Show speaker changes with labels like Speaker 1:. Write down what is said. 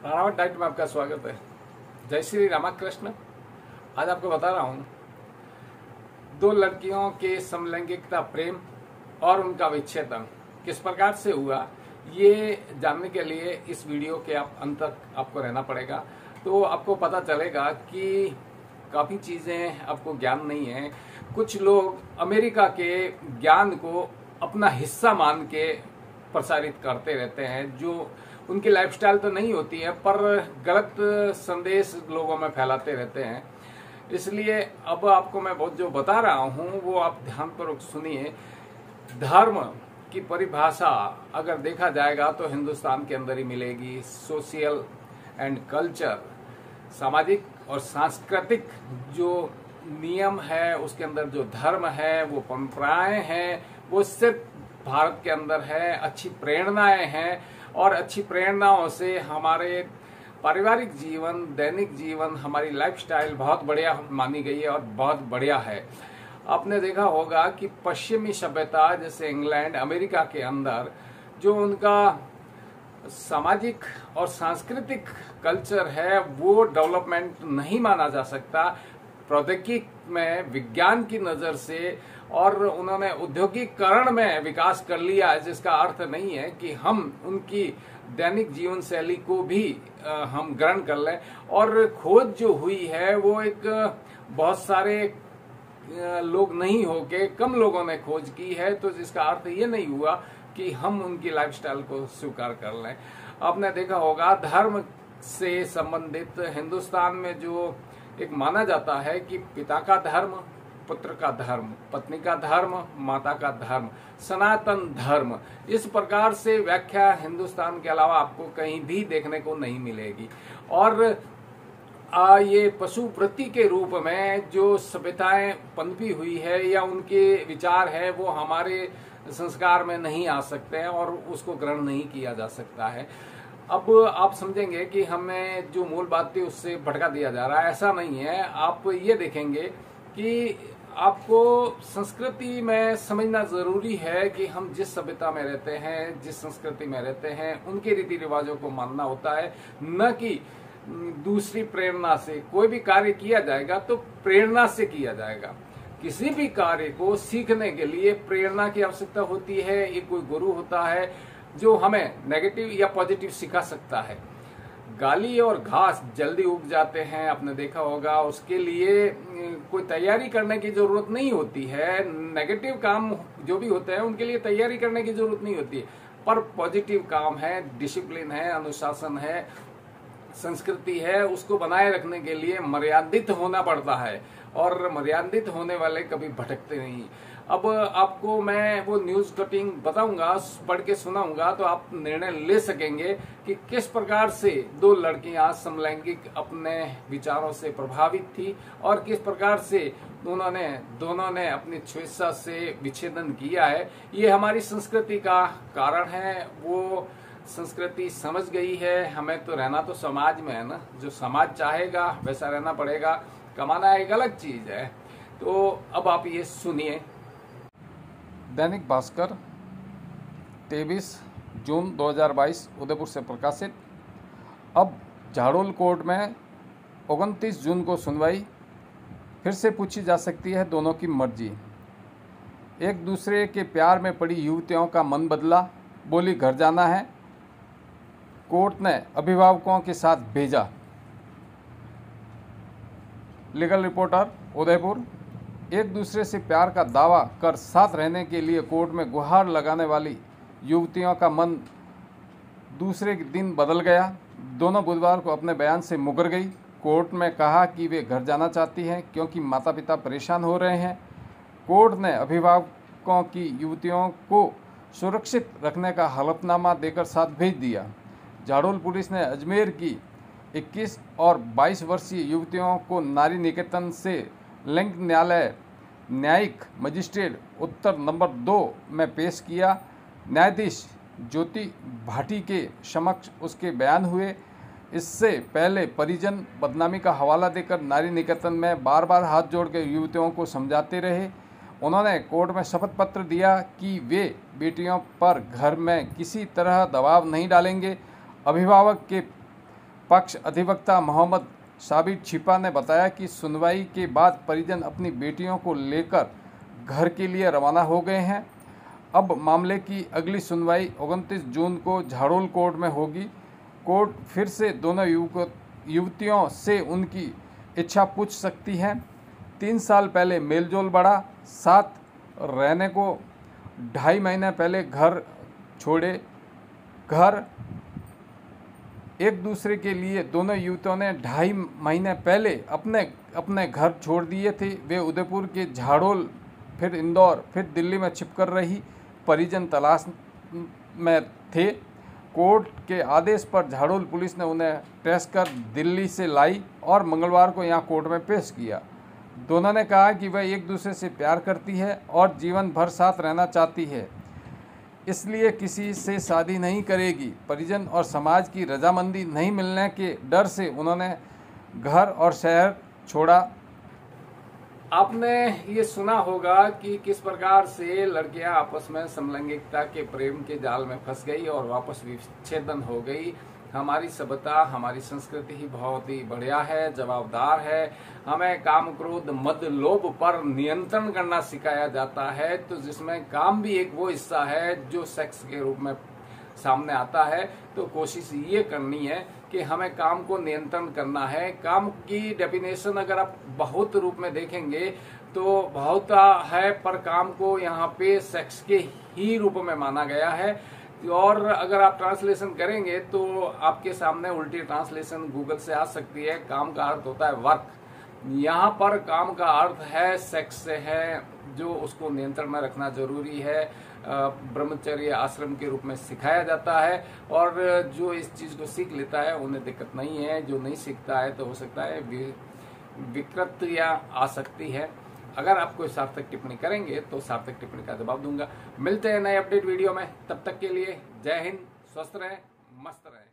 Speaker 1: Ranawat diet में आपका स्वागत है। जय श्री रामकृष्ण। आज आपको बता रहा हूँ दो लड़कियों के समलैंगिकता प्रेम और उनका विच्छेदन किस प्रकार से हुआ, ये जानने के लिए इस वीडियो के अंत तक आपको रहना पड़ेगा। तो आपको पता चलेगा कि काफ़ी चीज़ें आपको ज्ञान नहीं है। कुछ लोग अमेरिका के ज्ञान को अपना हिस्सा मान के प्रसारित करते रहते हैं, जो उनकी लाइफस्टाइल तो नहीं होती है पर गलत संदेश लोगों में फैलाते रहते हैं। इसलिए अब आपको मैं बहुत जो बता रहा हूँ वो आप ध्यानपूर्वक सुनिए। धर्म की परिभाषा अगर देखा जाएगा तो हिंदुस्तान के अंदर ही मिलेगी। सोशल एंड कल्चर, सामाजिक और सांस्कृतिक जो नियम है उसके अंदर जो धर्म है, वो परंपराएं हैं, वो सिर्फ भारत के अंदर है। अच्छी प्रेरणाएं हैं और अच्छी प्रेरणाओं से हमारे पारिवारिक जीवन, दैनिक जीवन, हमारी लाइफस्टाइल बहुत बढ़िया मानी गई है और बहुत बढ़िया है। आपने देखा होगा कि पश्चिमी सभ्यता जैसे इंग्लैंड, अमेरिका के अंदर जो उनका सामाजिक और सांस्कृतिक कल्चर है वो डेवलपमेंट नहीं माना जा सकता। प्रौद्योगिकी में, विज्ञान की नजर से, और उन्होंने औद्योगिकरण में विकास कर लिया है, जिसका अर्थ नहीं है कि हम उनकी दैनिक जीवन शैली को भी हम ग्रहण कर लें। और खोज जो हुई है वो एक बहुत सारे लोग नहीं होके कम लोगों ने खोज की है, तो जिसका अर्थ ये नहीं हुआ कि हम उनकी लाइफस्टाइल को स्वीकार कर लें। आपने देखा होगा धर्म से संबंधित हिंदुस्तान में जो एक माना जाता है कि पिता का धर्म, पुत्र का धर्म, पत्नी का धर्म, माता का धर्म, सनातन धर्म, इस प्रकार से व्याख्या हिंदुस्तान के अलावा आपको कहीं भी देखने को नहीं मिलेगी। और ये पशु वृत्ति के रूप में जो सभ्यताएं पनपी हुई है या उनके विचार है वो हमारे संस्कार में नहीं आ सकते हैं और उसको ग्रहण नहीं किया जा सकता है। अब आप समझेंगे कि हमें जो मूल बात थी उससे भटका दिया जा रहा है, ऐसा नहीं है। आप ये देखेंगे कि आपको संस्कृति में समझना जरूरी है कि हम जिस सभ्यता में रहते हैं, जिस संस्कृति में रहते हैं, उनके रीति रिवाजों को मानना होता है, न कि दूसरी प्रेरणा से। कोई भी कार्य किया जाएगा तो प्रेरणा से किया जाएगा। किसी भी कार्य को सीखने के लिए प्रेरणा की आवश्यकता होती है। एक कोई गुरु होता है जो हमें नेगेटिव या पॉजिटिव सिखा सकता है। गाली और घास जल्दी उग जाते हैं, आपने देखा होगा। उसके लिए कोई तैयारी करने की जरूरत नहीं होती है। नेगेटिव काम जो भी होते हैं उनके लिए तैयारी करने की जरूरत नहीं होती है, पर पॉजिटिव काम है, डिसिप्लिन है, अनुशासन है, संस्कृति है, उसको बनाए रखने के लिए मर्यादित होना पड़ता है और मर्यादित होने वाले कभी भटकते नहीं। अब आपको मैं वो न्यूज कटिंग बताऊंगा, पढ़ के सुनाऊंगा, तो आप निर्णय ले सकेंगे कि किस प्रकार से दो लड़कियां समलैंगिक अपने विचारों से प्रभावित थी और किस प्रकार से दोनों ने अपनी स्वेच्छा से विच्छेदन किया है। ये हमारी संस्कृति का कारण है। वो संस्कृति समझ गई है। हमें तो रहना तो समाज में है ना, जो समाज चाहेगा वैसा रहना पड़ेगा। कमाना एक अलग चीज है। तो अब आप ये सुनिए। दैनिक भास्कर 23 जून 2022 उदयपुर से प्रकाशित। अब झाड़ोल कोर्ट में 29 जून को सुनवाई फिर से पूछी जा सकती है, दोनों की मर्जी। एक दूसरे के प्यार में पड़ी युवतियों का मन बदला, बोली घर जाना है। कोर्ट ने अभिभावकों के साथ भेजा। Legal reporter Udaipur. एक दूसरे से प्यार का दावा कर साथ रहने के लिए कोर्ट में गुहार लगाने वाली युवतियों का मन दूसरे दिन बदल गया। दोनों बुधवार को अपने बयान से मुकर गई। कोर्ट में कहा कि वे घर जाना चाहती हैं क्योंकि माता पिता परेशान हो रहे हैं। कोर्ट ने अभिभावकों की युवतियों को सुरक्षित रखने का हलफनामा देकर साथ भेज दिया। झाड़ोल पुलिस ने अजमेर की 21 और 22 वर्षीय युवतियों को नारी निकेतन से लिंग न्यायालय न्यायिक मजिस्ट्रेट उत्तर नंबर 2 में पेश किया। न्यायाधीश ज्योति भाटी के समक्ष उसके बयान हुए। इससे पहले परिजन बदनामी का हवाला देकर नारी निकेतन में बार बार हाथ जोड़कर युवतियों को समझाते रहे। उन्होंने कोर्ट में शपथ पत्र दिया कि वे बेटियों पर घर में किसी तरह दबाव नहीं डालेंगे। अभिभावक के
Speaker 2: पक्ष अधिवक्ता मोहम्मद साबिर छिपा ने बताया कि सुनवाई के बाद परिजन अपनी बेटियों को लेकर घर के लिए रवाना हो गए हैं। अब मामले की अगली सुनवाई 29 जून को झाड़ोल कोर्ट में होगी। कोर्ट फिर से दोनों युवतियों से उनकी इच्छा पूछ सकती है। 3 साल पहले मेलजोल बढ़ा, साथ रहने को 2.5 महीने पहले घर छोड़े। घर एक दूसरे के लिए दोनों युवतियों ने 2.5 महीने पहले अपने घर छोड़ दिए थे। वे उदयपुर के झाड़ोल, फिर इंदौर, फिर दिल्ली में छिपकर रही परिजन तलाश में थे। कोर्ट के आदेश पर झाड़ोल पुलिस ने उन्हें ट्रेस कर दिल्ली से लाई और मंगलवार को यहां कोर्ट में पेश किया। दोनों ने कहा कि वह एक दूसरे से प्यार करती है और जीवन भर साथ रहना चाहती है, इसलिए किसी से शादी नहीं करेगी। परिजन और समाज की रजामंदी नहीं मिलने के डर से उन्होंने घर और शहर छोड़ा।
Speaker 1: आपने ये सुना होगा कि किस प्रकार से लड़कियां आपस में समलैंगिकता के प्रेम के जाल में फंस गई और वापस विच्छेदन हो गई। हमारी सभ्यता, हमारी संस्कृति ही बहुत ही बढ़िया है, जवाबदार है। हमें काम, क्रोध, मद, लोभ पर नियंत्रण करना सिखाया जाता है, तो जिसमें काम भी एक वो हिस्सा है जो सेक्स के रूप में सामने आता है। तो कोशिश ये करनी है कि हमें काम को नियंत्रण करना है। काम की डेफिनेशन अगर आप बहुत रूप में देखेंगे तो बहुत है, पर काम को यहाँ पे सेक्स के ही रूप में माना गया है। और अगर आप ट्रांसलेशन करेंगे तो आपके सामने उल्टी ट्रांसलेशन गूगल से आ सकती है। काम का अर्थ होता है वर्क, यहाँ पर काम का अर्थ है सेक्स से है, जो उसको नियंत्रण में रखना जरूरी है। ब्रह्मचर्य आश्रम के रूप में सिखाया जाता है और जो इस चीज को सीख लेता है उन्हें दिक्कत नहीं है। जो नहीं सीखता है तो हो सकता है विकृतियां आ सकती है। अगर आप कोई सार्थक टिप्पणी करेंगे तो सार्थक टिप्पणी का जवाब दूंगा। मिलते हैं नए अपडेट वीडियो में, तब तक के लिए जय हिंद, स्वस्थ रहें, मस्त रहें।